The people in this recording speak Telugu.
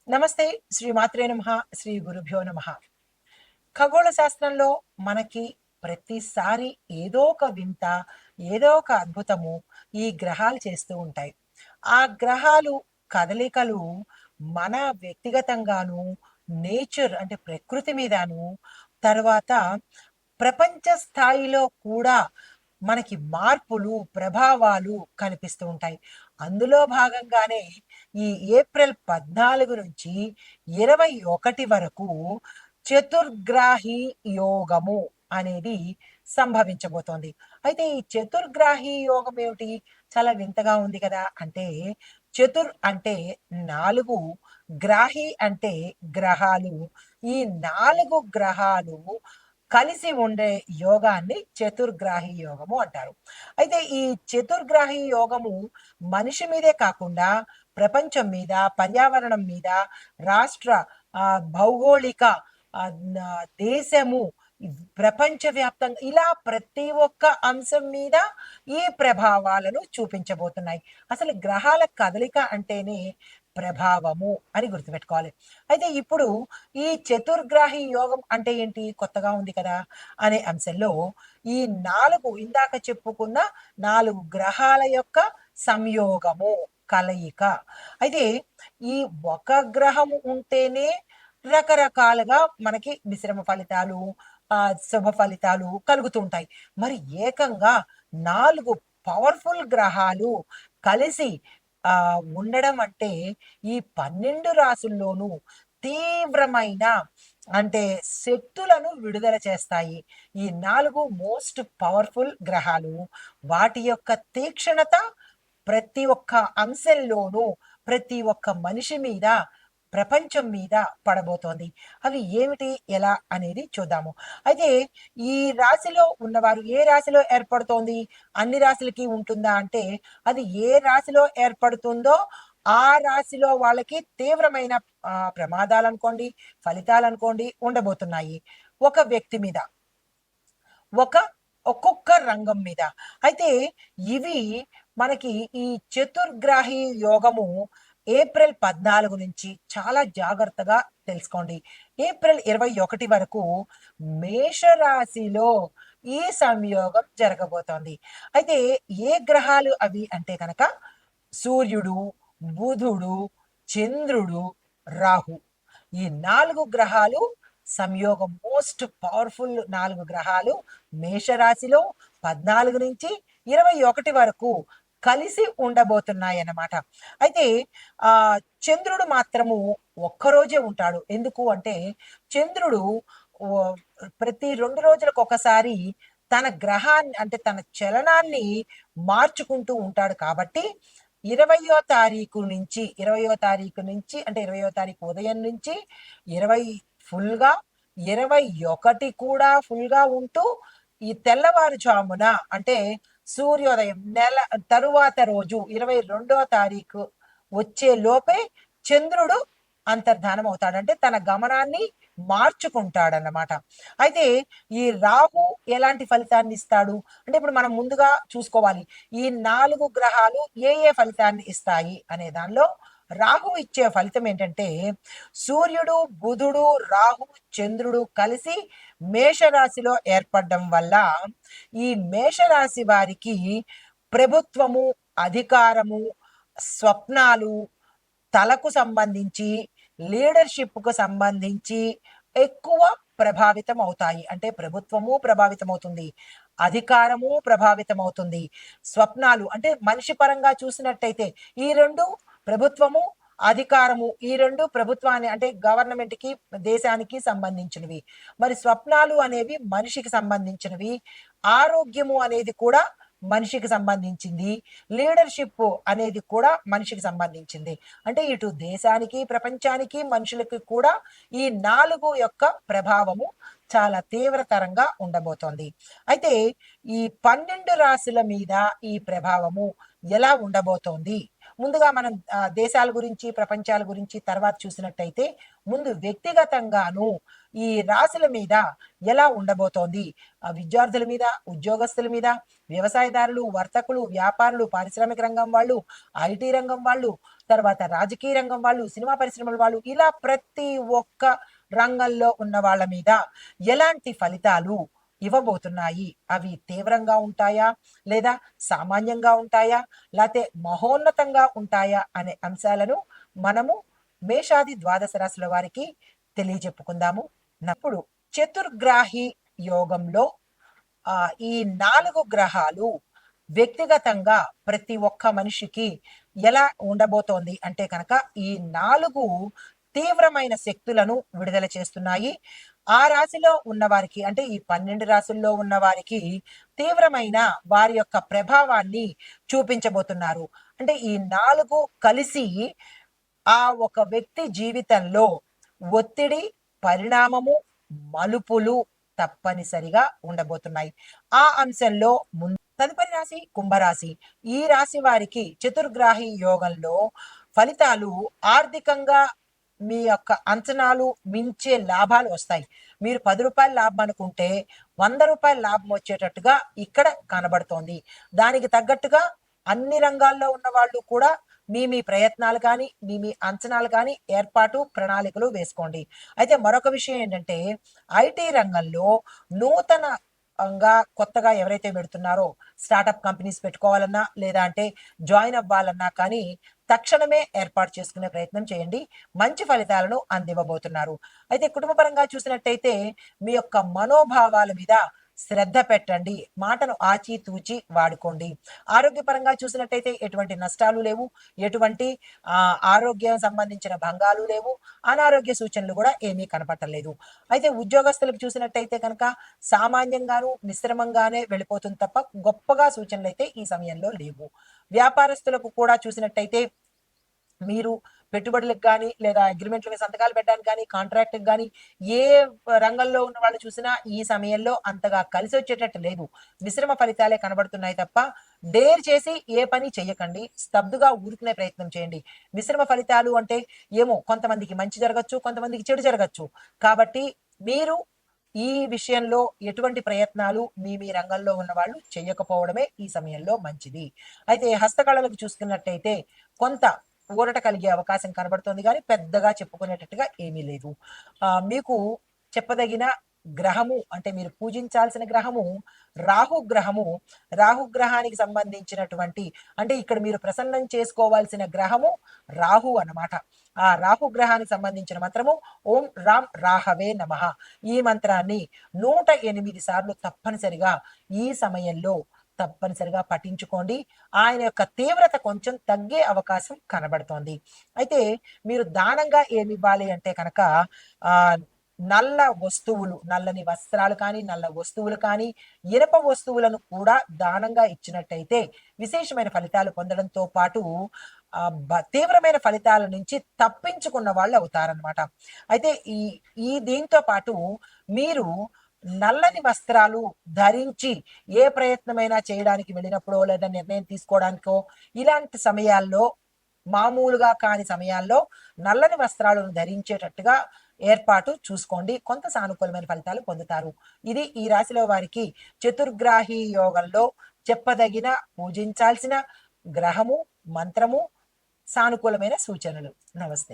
నమస్తే. శ్రీ మాత్రే నమః. శ్రీ గురుభ్యో నమః. ఖగోళ శాస్త్రంలో మనకి ప్రతిసారి ఏదో ఒక వింత, ఏదో ఒక అద్భుతము ఈ గ్రహాలు చేస్తూ ఉంటాయి. ఆ గ్రహాలు కదలికలు మన వ్యక్తిగతంగాను, నేచర్ అంటే ప్రకృతి మీదను, తర్వాత ప్రపంచ స్థాయిలో కూడా మనకి మార్పులు, ప్రభావాలు కనిపిస్తూ ఉంటాయి. అందులో భాగంగానే ఈ ఏప్రిల్ 14 నుంచి 21 వరకు చతుర్గ్రాహి యోగము అనేది సంభవించబోతోంది. అయితే ఈ చతుర్గ్రాహి యోగం ఏమిటి? చాలా వింతగా ఉంది కదా! అంటే చతుర్ అంటే 4, గ్రాహి అంటే గ్రహాలు. ఈ 4 గ్రహాలు కలిసి ఉండే యోగాన్ని చతుర్గ్రాహి యోగము అంటారు. అయితే ఈ చతుర్గ్రాహి యోగము మనిషి మీదే కాకుండా ప్రపంచం మీద, పర్యావరణం మీద, రాష్ట్ర భౌగోళిక దేశము, ప్రపంచవ్యాప్తంగా ఇలా ప్రతి ఒక్క అంశం మీద ఈ ప్రభావాలను చూపించబోతున్నాయి. అసలు గ్రహాల కదలిక అంటేనే ప్రభావము అని గుర్తుపెట్టుకోవాలి. అయితే ఇప్పుడు ఈ చతుర్గ్రాహి యోగం అంటే ఏంటి? కొత్తగా ఉంది కదా! అనే అంశంలో ఈ 4 ఇందాక చెప్పుకున్న 4 గ్రహాల యొక్క సంయోగము, కలయిక. అయితే ఈ ఒక గ్రహం ఉంటేనే రకరకాలుగా మనకి మిశ్రమ ఫలితాలు, శుభ ఫలితాలు కలుగుతూ ఉంటాయి. మరి ఏకంగా 4 పవర్‌ఫుల్ గ్రహాలు కలిసి ఉండడం అంటే ఈ 12 రాసుల్లోనూ తీవ్రమైన అంటే శక్తులను విడుదల చేస్తాయి. ఈ 4 మోస్ట్ పవర్‌ఫుల్ గ్రహాలు. వాటి యొక్క తీక్షణత ప్రతి ఒక్క అంశంలోనూ, ప్రతి ఒక్క మనిషి మీద, ప్రపంచం మీద పడబోతోంది. అవి ఏమిటి? ఎలా? అనేది చూద్దాము. అయితే ఈ రాశిలో ఉన్నవారు ఏ రాశిలో ఏర్పడుతోంది? అన్ని రాశులకి ఉంటుందా అంటే, అది ఏ రాశిలో ఏర్పడుతుందో ఆ రాశిలో వాళ్ళకి తీవ్రమైన ప్రమాదాలనుకోండి, ఫలితాలనుకోండి ఉండబోతున్నాయి. ఒక వ్యక్తి మీద, ఒక్కొక్క రంగం మీద. అయితే ఇవి మనకి ఈ చతుర్గ్రాహి యోగము ఏప్రిల్ 14 నుంచి చాలా జాగ్రత్తగా తెలుసుకోండి. ఏప్రిల్ 21 వరకు మేషరాశిలో ఈ సంయోగం జరగబోతోంది. అయితే ఏ గ్రహాలు అవి అంటే కనుక సూర్యుడు, బుధుడు, చంద్రుడు, రాహు. ఈ 4 గ్రహాలు సంయోగం, మోస్ట్ పవర్‌ఫుల్ 4 గ్రహాలు మేషరాశిలో 14 నుంచి 21 వరకు కలిసి ఉండబోతున్నాయన్నమాట. అయితే చంద్రుడు మాత్రము ఒక్కరోజే ఉంటాడు. ఎందుకు అంటే చంద్రుడు ఓ ప్రతి 2 రోజులకొకసారి తన గ్రహాన్ని అంటే తన చలనాన్ని మార్చుకుంటూ ఉంటాడు కాబట్టి 20వ తారీఖు నుంచి అంటే 20వ తారీఖు ఉదయం నుంచి 20 ఫుల్‌గా, 21 కూడా ఫుల్‌గా ఉంటూ ఈ తెల్లవారుజామున అంటే సూర్యోదయం నెల తరువాత రోజు 22వ తారీఖు వచ్చే లోపే చంద్రుడు అంతర్ధానం అవుతాడు. అంటే తన గమనాన్ని మార్చుకుంటాడన్నమాట. అయితే ఈ రాహు ఎలాంటి ఫలితాన్ని ఇస్తాడు? అంటే ఇప్పుడు మనం ముందుగా చూసుకోవాలి. ఈ 4 గ్రహాలు ఏ ఏ ఫలితాన్ని ఇస్తాయి అనే దానిలో రాహు ఇచ్చే ఫలితం ఏంటంటే సూర్యుడు, బుధుడు, రాహు, చంద్రుడు కలిసి మేషరాశిలో ఏర్పడడం వల్ల ఈ మేషరాశి వారికి ప్రభుత్వము, అధికారము, స్వప్నాలు, తలకు సంబంధించి, లీడర్‌షిప్‌కు సంబంధించి ఎక్కువ ప్రభావితం అవుతాయి. అంటే ప్రభుత్వము ప్రభావితమవుతుంది. అధికారము ప్రభావితమవుతుంది. స్వప్నాలు అంటే మనిషి పరంగా చూసినట్టయితే ఈ 2 ప్రభుత్వము, అధికారము ఈ 2 ప్రభుత్వాన్ని అంటే గవర్నమెంట్‌కి, దేశానికి సంబంధించినవి. మరి స్వప్నాలు అనేవి మనిషికి సంబంధించినవి. ఆరోగ్యము అనేది కూడా మనిషికి సంబంధించింది. లీడర్‌షిప్ అనేది కూడా మనిషికి సంబంధించింది. అంటే ఇటు దేశానికి, ప్రపంచానికి, మనుషులకి కూడా ఈ 4 యొక్క ప్రభావము చాలా తీవ్రతరంగా ఉండబోతోంది. అయితే ఈ 12 రాశుల మీద ఈ ప్రభావము ఎలా ఉండబోతోంది? ముందుగా మనం దేశాల గురించి, ప్రపంచాల గురించి తర్వాత చూసినట్టయితే ముందు వ్యక్తిగతంగాను ఈ రాశుల మీద ఎలా ఉండబోతోంది, విద్యార్థుల మీద, ఉద్యోగస్తుల మీద, వ్యవసాయదారులు, వర్తకులు, వ్యాపారులు, పారిశ్రామిక రంగం వాళ్ళు, ఐటీ రంగం వాళ్ళు, తర్వాత రాజకీయ రంగం వాళ్ళు, సినిమా పరిశ్రమల వాళ్ళు, ఇలా ప్రతి ఒక్క రంగంలో ఉన్న వాళ్ళ మీద ఎలాంటి ఫలితాలు ఇవ్వబోతున్నాయి, అవి తీవ్రంగా ఉంటాయా లేదా సామాన్యంగా ఉంటాయా లేకపోతే మహోన్నతంగా ఉంటాయా అనే అంశాలను మనము మేషాది ద్వాదశ రాశుల వారికి తెలియజెప్పుకుందాము. ఇప్పుడు చతుర్గ్రాహి యోగంలో ఈ 4 గ్రహాలు వ్యక్తిగతంగా ప్రతి ఒక్క మనిషికి ఎలా ఉండబోతోంది అంటే కనుక ఈ 4 తీవ్రమైన శక్తులను విడుదల చేస్తున్నాయి. ఆ రాశిలో ఉన్న వారికి అంటే ఈ 12 రాశుల్లో ఉన్న వారికి తీవ్రమైన వారి యొక్క ప్రభావాన్ని చూపించబోతున్నారు. అంటే ఈ 4 కలిసి ఆ ఒక వ్యక్తి జీవితంలో ఒత్తిడి, పరిణామము, మలుపులు తప్పనిసరిగా ఉండబోతున్నాయి. ఆ అంశంలో తదుపరి రాశి కుంభరాశి. ఈ రాశి వారికి చతుర్గ్రాహి యోగంలో ఫలితాలు ఆర్థికంగా మీ యొక్క అంచనాలు మించే లాభాలు వస్తాయి. మీరు 10 రూపాయల లాభం అనుకుంటే 100 రూపాయల లాభం వచ్చేటట్టుగా ఇక్కడ కనబడుతోంది. దానికి తగ్గట్టుగా అన్ని రంగాల్లో ఉన్న వాళ్ళు కూడా మీ ప్రయత్నాలు కానీ మీ అంచనాలు కానీ ఏర్పాటు ప్రణాళికలు వేసుకోండి. అయితే మరొక విషయం ఏంటంటే ఐటీ రంగంలో కొత్తగా ఎవరైతే పెడుతున్నారో స్టార్టప్ కంపెనీస్ పెట్టుకోవాలన్నా లేదా అంటే జాయిన్ అవ్వాలన్నా కానీ తక్షణమే ఏర్పాటు చేసుకునే ప్రయత్నం చేయండి. మంచి ఫలితాలను అందివ్వబోతున్నారు. అయితే కుటుంబపరంగా చూసినట్టయితే మీ యొక్క మనోభావాల మీద శ్రద్ధ పెట్టండి. మాటను ఆచితూచి వాడుకోండి. ఆరోగ్యపరంగా చూసినట్టయితే ఎటువంటి నష్టాలు లేవు, ఎటువంటి ఆరోగ్యం సంబంధించిన భంగాలు లేవు, అనారోగ్య సూచనలు కూడా ఏమీ కనపడలేదు. అయితే ఉద్యోగస్తులకు చూసినట్టయితే కనుక సామాన్యంగాను మిశ్రమంగానే వెళ్ళిపోతుంది తప్ప గొప్పగా సూచనలు అయితే ఈ సమయంలో లేవు. వ్యాపారస్తులకు కూడా చూసినట్టయితే మీరు పెట్టుబడులకు కానీ లేదా అగ్రిమెంట్ల మీద సంతకాలు పెట్టడానికి కానీ కాంట్రాక్ట్కి కానీ ఏ రంగంలో ఉన్న వాళ్ళు చూసినా ఈ సమయంలో అంతగా కలిసి వచ్చేటట్టు లేదు. మిశ్రమ ఫలితాలే కనబడుతున్నాయి తప్ప డేర్ చేసి ఏ పని చెయ్యకండి. స్తబ్దుగా ఊరుకునే ప్రయత్నం చేయండి. మిశ్రమ ఫలితాలు అంటే ఏమో కొంతమందికి మంచి జరగచ్చు, కొంతమందికి చెడు జరగచ్చు. కాబట్టి మీరు ఈ విషయంలో ఎటువంటి ప్రయత్నాలు మీ రంగంలో ఉన్న వాళ్ళు చేయకపోవడమే ఈ సమయంలో మంచిది. అయితే హస్తకళలకు చూసుకున్నట్టయితే కొంత ఊరట కలిగే అవకాశం కనబడుతుంది కానీ పెద్దగా చెప్పుకునేటట్టుగా ఏమీ లేదు. మీకు చెప్పదగిన గ్రహము అంటే మీరు పూజించాల్సిన గ్రహము రాహుగ్రహము. రాహుగ్రహానికి సంబంధించినటువంటి అంటే ఇక్కడ మీరు ప్రసన్నం చేసుకోవాల్సిన గ్రహము రాహు అన్నమాట. ఆ రాహుగ్రహానికి సంబంధించిన మంత్రము ఓం రామ్ రాహవే నమః. ఈ మంత్రాన్ని 108 సార్లు తప్పనిసరిగా ఈ సమయంలో తప్పనిసరిగా పఠించుకోండి. ఆయన యొక్క తీవ్రత కొంచెం తగ్గే అవకాశం కనబడుతోంది. అయితే మీరు దానంగా ఏమి ఇవ్వాలి అంటే కనుక నల్ల వస్తువులు, నల్లని వస్త్రాలు కానీ నల్ల వస్తువులు కానీ ఇనప వస్తువులను కూడా దానంగా ఇచ్చినట్టయితే విశేషమైన ఫలితాలు పొందడంతో పాటు తీవ్రమైన ఫలితాల నుంచి తప్పించుకున్న వాళ్ళు అవుతారనమాట. అయితే ఈ ఈ దీంతో పాటు మీరు నల్లని వస్త్రాలు ధరించి ఏ ప్రయత్నమైనా చేయడానికి వెళ్ళినప్పుడో లేదా నిర్ణయం తీసుకోవడానికో ఇలాంటి సమయాల్లో మామూలుగా కాని సమయాల్లో నల్లని వస్త్రాలను ధరించేటట్టుగా ఏర్పాటు చూసుకోండి. కొంత సానుకూలమైన ఫలితాలు పొందుతారు. ఇది ఈ రాశిలో వారికి చతుర్గ్రాహి యోగంలో చెప్పదగిన పూజించాల్సిన గ్రహము, మంత్రము, సానుకూలమైన సూచనలు. నమస్తే.